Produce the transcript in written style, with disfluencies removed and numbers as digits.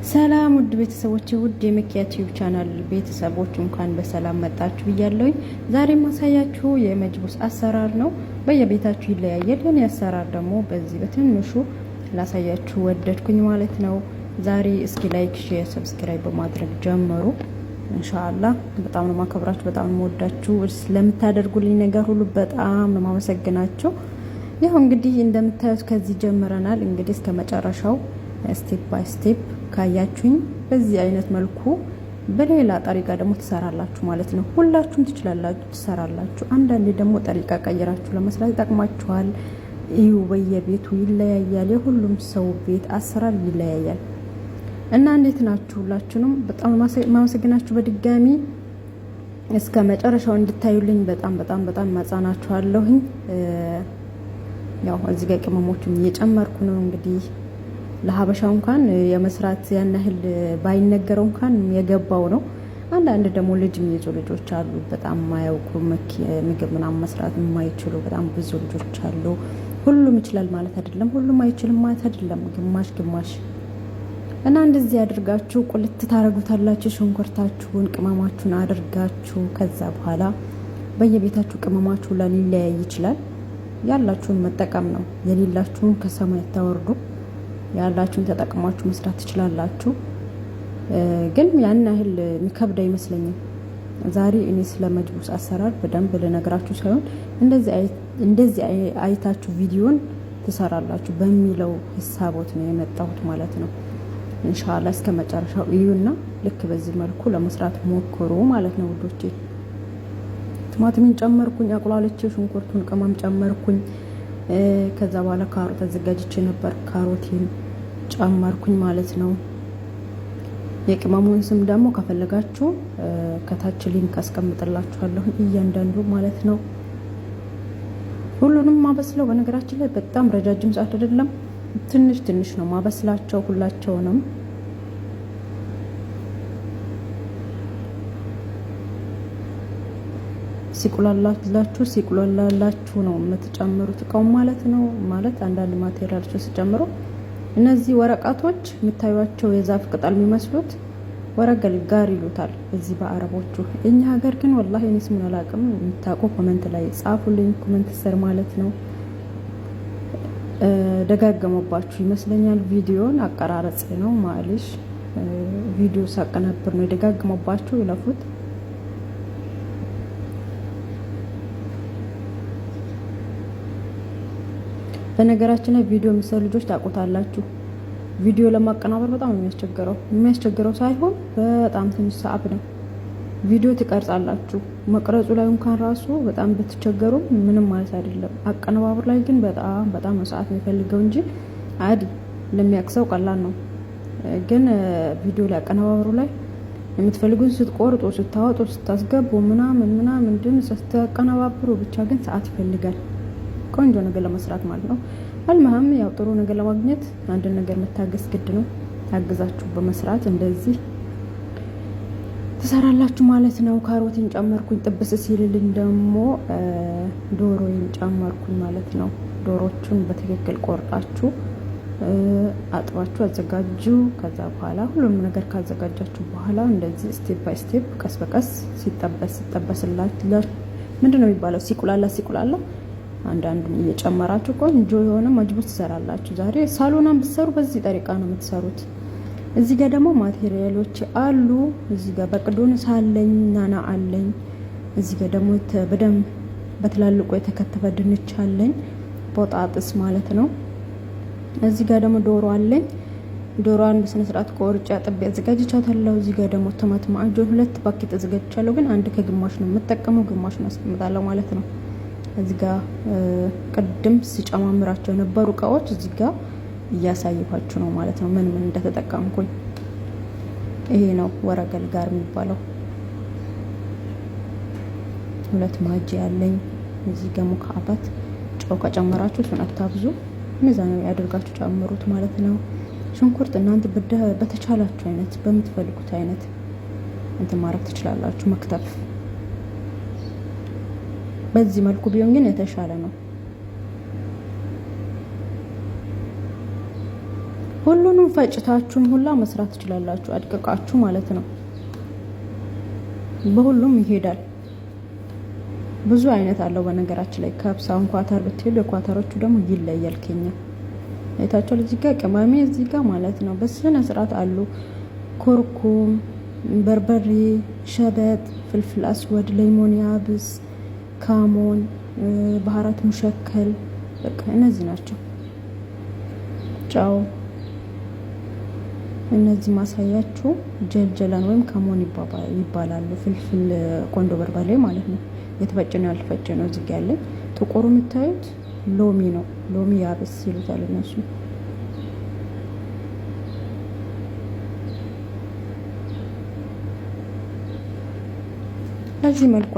ሰላም ውድ ቤተሰቦች፣ ውድ የመኪያ ቲዩብ ቻናል ቤተሰቦች እንኳን በሰላም መጣችሁ ብያለሁ። ዛሬ ማሳያችሁ የመጅቡስ አሰራር ነው። በየቤታችሁ ይለያያል። የኔ አሰራር ደግሞ በዚህ በትንሹ ላሳያችሁ ወደድኩኝ ማለት ነው። ዛሬ እስኪ ላይክ፣ ሼር፣ ሰብስክራይብ በማድረግ ጀምሩ። ኢንሻአላህ በጣም ነው ማከብራችሁ፣ በጣም ነው ወዳችሁ። ስለምታደርጉልኝ ነገር ሁሉ በጣም ነው ማመሰግናችሁ። ያው እንግዲህ እንደምታዩት ከዚህ ጀምረናል። እንግዲህ እስከ መጨረሻው ስቴፕ ባይ ስቴፕ ካያችሁኝ በዚህ አይነት መልኩ በሌላ ጠሪቃ ደግሞ ትሰራላችሁ ማለት ነው። ሁላችሁም ትችላላችሁ፣ ትሰራላችሁ። አንዳንዴ ደግሞ ጠሪቃ ቀይራችሁ ለመስራት ይጠቅማችኋል። እዩ፣ በየቤቱ ይለያያል። የሁሉም ሰው ቤት አሰራር ይለያያል እና እንዴት ናችሁ? ሁላችሁንም በጣም ማመሰግናችሁ። በድጋሚ እስከ መጨረሻው እንድታዩልኝ በጣም ማጻናችኋለሁኝ። ያው እዚህ ጋር ቅመሞችን እየጨመርኩ ነው እንግዲህ ለሀበሻው እንኳን የመስራት ያን ያህል ባይነገረው እንኳን የገባው ነው። አንዳንድ ደግሞ ልጅ የሚይዙ ልጆች አሉ፣ በጣም የማያውቁ ምግብ ምናምን መስራት የማይችሉ በጣም ብዙ ልጆች አሉ። ሁሉም ይችላል ማለት አይደለም፣ ሁሉም አይችልም ማለት አይደለም። ግማሽ እና እንደዚህ አድርጋችሁ ቁልት ታረጉታላችሁ። ሽንኩርታችሁን ቅመማችሁን አድርጋችሁ ከዛ በኋላ በየቤታችሁ ቅመማችሁ ሊለያይ ይችላል። ያላችሁን መጠቀም ነው። የሌላችሁን ከሰማይ ታወርዱ። ያላችሁን ተጠቅማችሁ መስራት ትችላላችሁ። ግን ያን ያህል የሚከብድ አይመስለኝም። ዛሬ እኔ ስለ መጅቡስ አሰራር በደንብ ልነግራችሁ ሳይሆን እንደዚህ አይታችሁ ቪዲዮን ትሰራላችሁ በሚለው ሂሳቦት ነው የመጣሁት ማለት ነው። ኢንሻአላህ እስከ መጨረሻው እዩና ልክ በዚህ መልኩ ለመስራት ሞክሩ ማለት ነው ውዶቼ። ቲማቲምን ጨመርኩኝ፣ አቁላልቼ ሽንኩርቱን ቅመም ጨመርኩኝ። ከዛ በኋላ ካሮት አዘጋጅቼ ነበር፣ ካሮቴን ጨመርኩኝ ማለት ነው። የቅመሙን ስም ደግሞ ከፈለጋችሁ ከታች ሊንክ አስቀምጥላችኋለሁ እያንዳንዱ ማለት ነው። ሁሉንም ማበስለው በነገራችን ላይ በጣም ረጃጅም ሰዓት አይደለም፣ ትንሽ ነው ማበስላቸው ሁላቸውንም። ሲቁላላችሁ ነው የምትጨምሩት እቃው ማለት ነው። ማለት አንዳንድ ማቴሪያሎች ሲጨምሩ እነዚህ ወረቀቶች የምታዩቸው የዛፍ ቅጠል የሚመስሉት ወረገል ጋር ይሉታል እዚህ በአረቦቹ። እኛ ሀገር ግን ወላሂ እኔ ስሙን አላውቅም። የምታውቁ ኮሜንት ላይ ጻፉልኝ፣ ኮሜንት ስር ማለት ነው። ደጋገመባችሁ ይመስለኛል። ቪዲዮን አቀራረጽ ነው ማለሽ፣ ቪዲዮ ሳቀናብር ነው የደጋገመባችሁ። ይለፉት። በነገራችን ላይ ቪዲዮ የሚሰሩ ልጆች ታውቁታላችሁ። ቪዲዮ ለማቀናበር በጣም የሚያስቸግረው ሳይሆን በጣም ትንሽ ሰዓት ነው። ቪዲዮ ትቀርጻላችሁ፣ መቅረጹ ላይ እንኳን ራሱ በጣም ብትቸገሩ ምንም ማለት አይደለም። አቀነባበሩ ላይ ግን በጣም ሰዓት የሚፈልገው እንጂ አዲ ለሚያቅሰው ቀላል ነው። ግን ቪዲዮ ላይ አቀነባበሩ ላይ የምትፈልጉት ስትቆርጡ፣ ስታወጡ፣ ስታስገቡ ምናምን ድምጽ ስታቀነባብሩ ብቻ ግን ሰዓት ይፈልጋል ቆንጆ ነገር ለመስራት ማለት ነው። አልማህም ያው ጥሩ ነገር ለማግኘት አንድ ነገር መታገስ ግድ ነው። ታግዛችሁ በመስራት እንደዚህ ትሰራላችሁ ማለት ነው። ካሮትን ጨመርኩኝ። ጥብስ ሲልልኝ ደግሞ ዶሮን ጨመርኩኝ ማለት ነው። ዶሮቹን በትክክል ቆርጣችሁ አጥባችሁ አዘጋጁ። ከዛ በኋላ ሁሉንም ነገር ካዘጋጃችሁ በኋላ እንደዚህ ስቴፕ ባይ ስቴፕ ቀስ በቀስ ሲጠበስላችሁ ምንድነው የሚባለው ሲቁላላ አንዳንዱን እየጨመራችሁ ቆንጆ የሆነ መጅቡስ ትሰራላችሁ። ዛሬ ሳሎናን ብትሰሩ በዚህ ጠሪቃ ነው የምትሰሩት። እዚህ ጋር ደግሞ ማቴሪያሎች አሉ። እዚህ ጋር በቅዶንስ አለኝ፣ ናና አለኝ። እዚህ ጋር ደግሞ በደንብ በትላልቁ የተከተፈ ድንች አለኝ፣ ፖጣጥስ ማለት ነው። እዚህ ጋር ደግሞ ዶሮ አለኝ። ዶሮዋን በስነ ስርዓት ቆርጬ አጥቤ አዘጋጅቻታለሁ። እዚህ ጋር ደግሞ ቲማቲም አጆ 2 ፓኬት አዘጋጅቻለሁ፣ ግን አንድ ከግማሽ ነው የምጠቀመው፣ ግማሹን አስቀምጣለሁ ማለት ነው። እዚህ ጋር ቅድም ሲጨማምራቸው የነበሩ እቃዎች እዚህ ጋር እያሳየኋችሁ ነው ማለት ነው፣ ምን እንደተጠቀምኩኝ። ይሄ ነው ወረገል ጋር የሚባለው። 2 ማጂ ያለኝ። እዚህ ጋር ሙካባት ጨው ከጨመራችሁ እሱን አታብዙ፣ ሚዛናዊ ያደርጋችሁ ጨምሩት ማለት ነው። ሽንኩርት እናንተ በተቻላችሁ አይነት በምትፈልጉት አይነት እንትን ማድረግ ትችላላችሁ፣ መክተፍ። በዚህ መልኩ ቢሆን ግን የተሻለ ነው። ሁሉንም ፈጭታችሁም ሁላ መስራት ትችላላችሁ፣ አድቅቃችሁ ማለት ነው። በሁሉም ይሄዳል። ብዙ አይነት አለው በነገራችን ላይ። ከብሳውን ኳተር ብትሄዱ የኳተሮቹ ደግሞ ይለያል። ከኛ አይታችኋል። እዚህ ጋር ቅመሜ እዚህ ጋር ማለት ነው በስነ ስርዓት አሉ። ኩርኩም፣ በርበሬ፣ ሸበጥ፣ ፍልፍል አስወድ፣ ሌሞን ያብስ፣ ካሞን፣ ባህራት ሙሸከል፣ በቃ እነዚህ ናቸው። ጫው፣ እነዚህ ማሳያችሁ ጀልጀላን ወይም ካሞን ይባላሉ። ፍልፍል ቆንዶ በርበሬ ማለት ነው። የተፈጨ ነው ያልተፈጨ ነው። እዚህ ጋር ያለኝ ጥቁሩ የምታዩት ሎሚ ነው። ሎሚ ያብስ ይሉታል እነሱ። በዚህ መልኩ